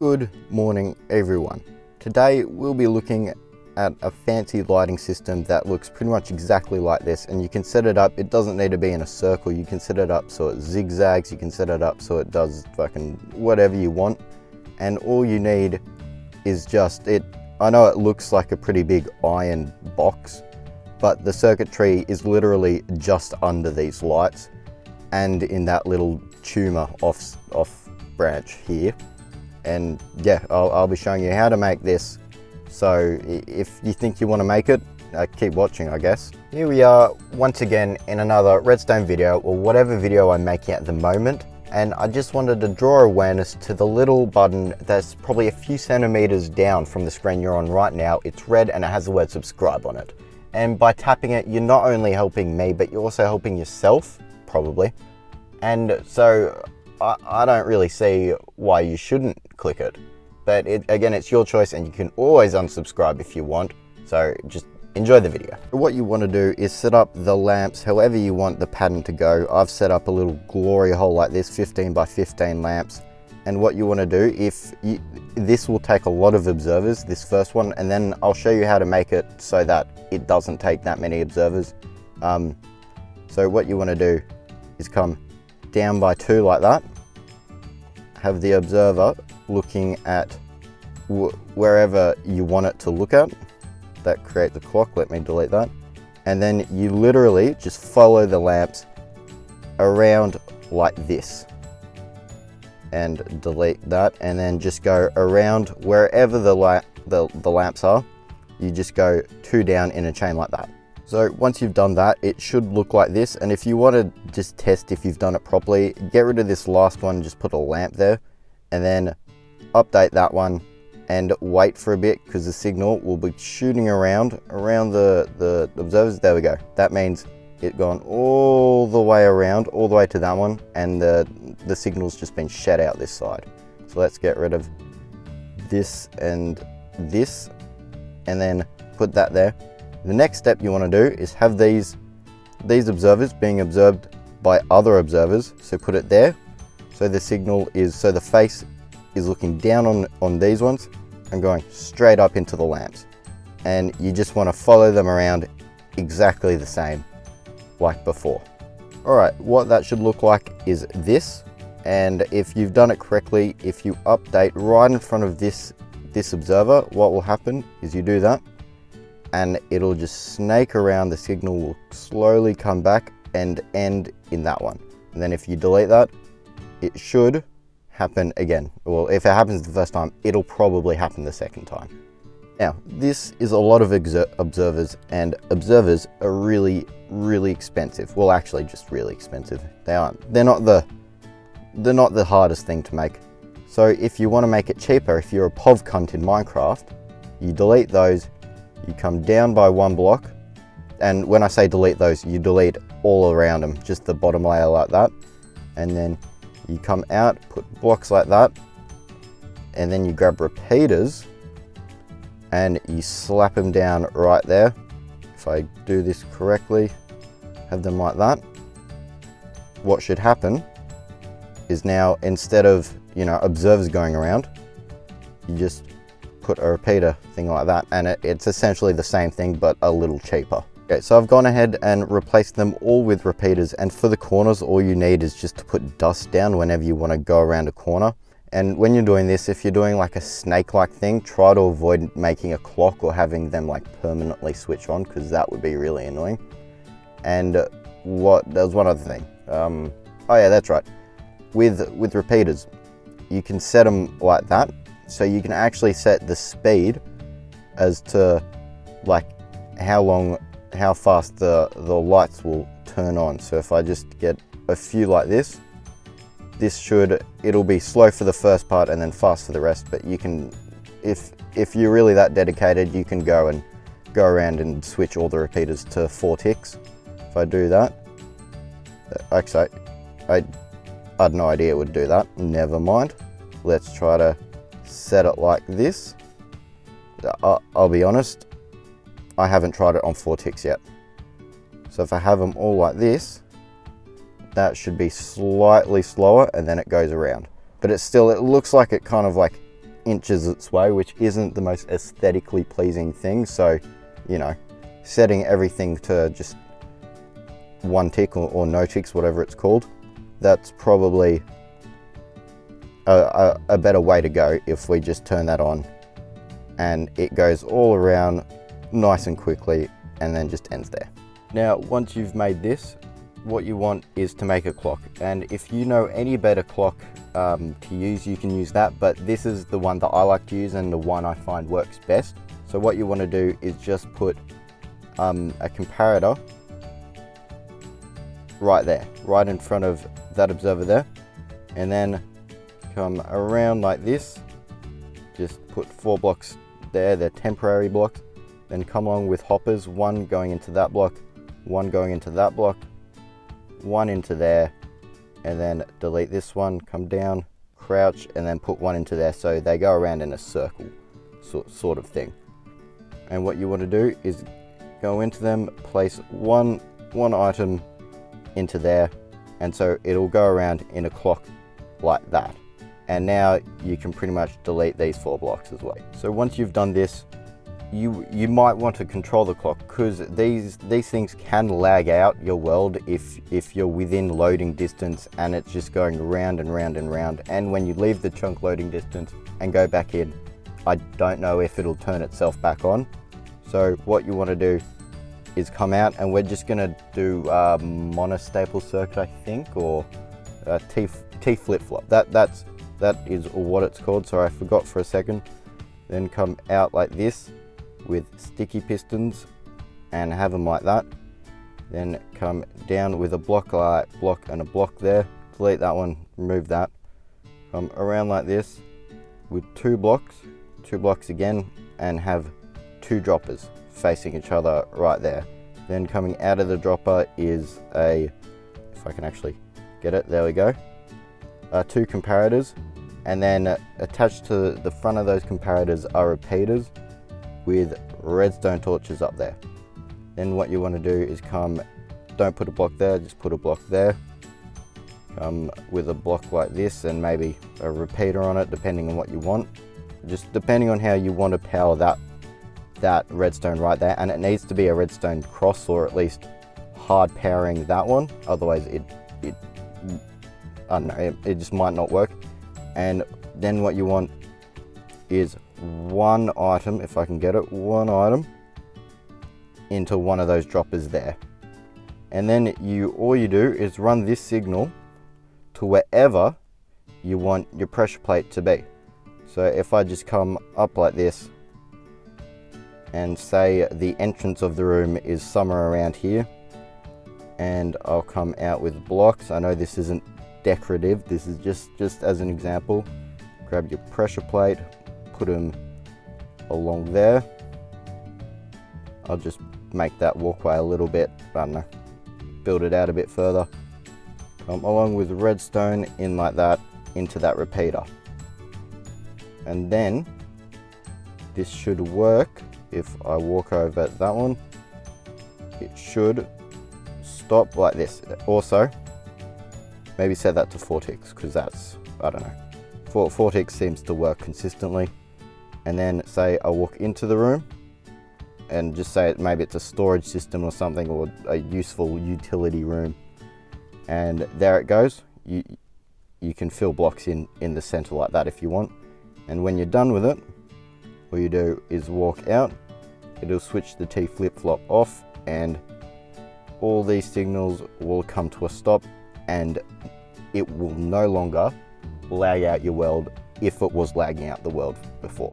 Good morning everyone. Today we'll be looking at a fancy lighting system that looks pretty much exactly like this, and you can set it up. It doesn't need to be in a circle. You can set it up so it zigzags, you can set it up so it does fucking whatever you want, and all you need is just it. I know it looks like a pretty big iron box, but the circuitry is literally just under these lights and in that little tumor off branch here. And yeah, I'll be showing you how to make this. So if you think you want to make it, keep watching, I guess. Here we are once again in another redstone video, or whatever video I'm making at the moment. And I just wanted to draw awareness to the little button that's probably a few centimeters down from the screen you're on right now. It's red and it has the word subscribe on it. And by tapping it, you're not only helping me, but you're also helping yourself, probably. And so I don't really see why you shouldn't click it, but again, it's your choice, and you can always unsubscribe if you want. So just enjoy the video. What you want to do is set up the lamps however you want the pattern to go. I've set up a little glory hole like this, 15 by 15 lamps. And what you want to do, this will take a lot of observers, this first one, and then I'll show you how to make it so that it doesn't take that many observers. So what you want to do is come down by 2 like that, have the observer looking at wherever you want it to look at. That creates a clock. Let me delete that. And then you literally just follow the lamps around like this and delete that, and then just go around wherever the lamps are. You just go 2 down in a chain like that. So once you've done that, it should look like this. And if you want to just test if you've done it properly, get rid of this last one, just put a lamp there, and then update that one and wait for a bit, because the signal will be shooting around the observers. There we go. That means it gone all the way around, all the way to that one, and the signal's just been shed out this side. So let's get rid of this, and then put that there. The next step you want to do is have these observers being observed by other observers. So put it there. So the signal is, so the face is looking down on these ones and going straight up into the lamps. And you just want to follow them around exactly the same like before. All right, what that should look like is this. And if you've done it correctly, if you update right in front of this observer, what will happen is you do that, and it'll just snake around. The signal will slowly come back and end in that one. And then if you delete that, it should happen again. Well, if it happens the first time, it'll probably happen the second time. Now, this is a lot of observers, and observers are really, really expensive. Well, actually just really expensive. They're not the hardest thing to make. So if you want to make it cheaper, if you're a POV cunt in Minecraft, you delete those. You come down by 1 block, and when I say delete those, you delete all around them, just the bottom layer like that. And then you come out, put blocks like that, and then you grab repeaters and you slap them down right there. If I do this correctly, have them like that. What should happen is now, instead of, observers going around, you just put a repeater thing like that, and it's essentially the same thing but a little cheaper. Okay, so I've gone ahead and replaced them all with repeaters, and for the corners, all you need is just to put dust down whenever you want to go around a corner. And when you're doing this, if you're doing like a snake-like thing, try to avoid making a clock or having them like permanently switch on, because that would be really annoying. And there was one other thing. Oh yeah, that's right. With repeaters, you can set them like that. So you can actually set the speed as to like how fast the lights will turn on. So if I just get a few like this, it'll be slow for the first part and then fast for the rest. But you can, if you're really that dedicated, you can go around and switch all the repeaters to 4 ticks. If I do that, actually, I had no idea it would do that. Never mind. Let's try to set it like this. I'll be honest, I haven't tried it on 4 ticks yet. So if I have them all like this, that should be slightly slower, and then it goes around. But it looks like it kind of like inches its way, which isn't the most aesthetically pleasing thing. So, you know, setting everything to just one tick or no ticks, whatever it's called, that's probably a better way to go if we just turn that on and it goes all around nice and quickly and then just ends there. Now, once you've made this, what you want is to make a clock, and if you know any better clock to use, you can use that, but this is the one that I like to use and the one I find works best. So what you want to do is just put a comparator right there, right in front of that observer there, and then come around like this, just put 4 blocks there, they're temporary blocks, then come along with hoppers, one going into that block, one going into that block, one into there, and then delete this one, come down, crouch, and then put one into there, so they go around in a circle sort of thing. And what you want to do is go into them, place one item into there, and so it'll go around in a clock like that. And now you can pretty much delete these 4 blocks as well. So once you've done this, you might want to control the clock, because these things can lag out your world if you're within loading distance and it's just going round and round and round. And when you leave the chunk loading distance and go back in, I don't know if it'll turn itself back on. So what you want to do is come out, and we're just going to do monostaple circuit, I think, or T flip-flop. That is what it's called. Sorry, I forgot for a second. Then come out like this with sticky pistons and have them like that. Then come down with a block and a block there. Delete that one, remove that. Come around like this with 2 blocks again, and have 2 droppers facing each other right there. Then coming out of the dropper is if I can actually get it, there we go. 2 comparators, and then attached to the front of those comparators are repeaters with redstone torches up there. Then what you want to do is don't put a block there, just put a block there. Come with a block like this and maybe a repeater on it, depending on what you want. Just depending on how you want to power that redstone right there, and it needs to be a redstone cross, or at least hard powering that one, otherwise it I don't know, it just might not work. And then what you want is 1 item, if I can get it, 1 item into one of those droppers there. And then all you do is run this signal to wherever you want your pressure plate to be. So if I just come up like this and say the entrance of the room is somewhere around here, and I'll come out with blocks. I know this isn't decorative, this is just as an example. Grab your pressure plate, put them along there. I'll just make that walkway a little bit, I don't know, build it out a bit further. Come along with redstone in like that into that repeater. And then this should work. If I walk over that one, it should stop like this. Also, maybe set that to 4 ticks, because that's, I don't know, 4 ticks seems to work consistently. And then say I walk into the room, and just say maybe it's a storage system or something, or a useful utility room, and there it goes. You can fill blocks in the center like that if you want. And when you're done with it, all you do is walk out, it'll switch the T flip-flop off, and all these signals will come to a stop, and it will no longer lag out your world if it was lagging out the world before.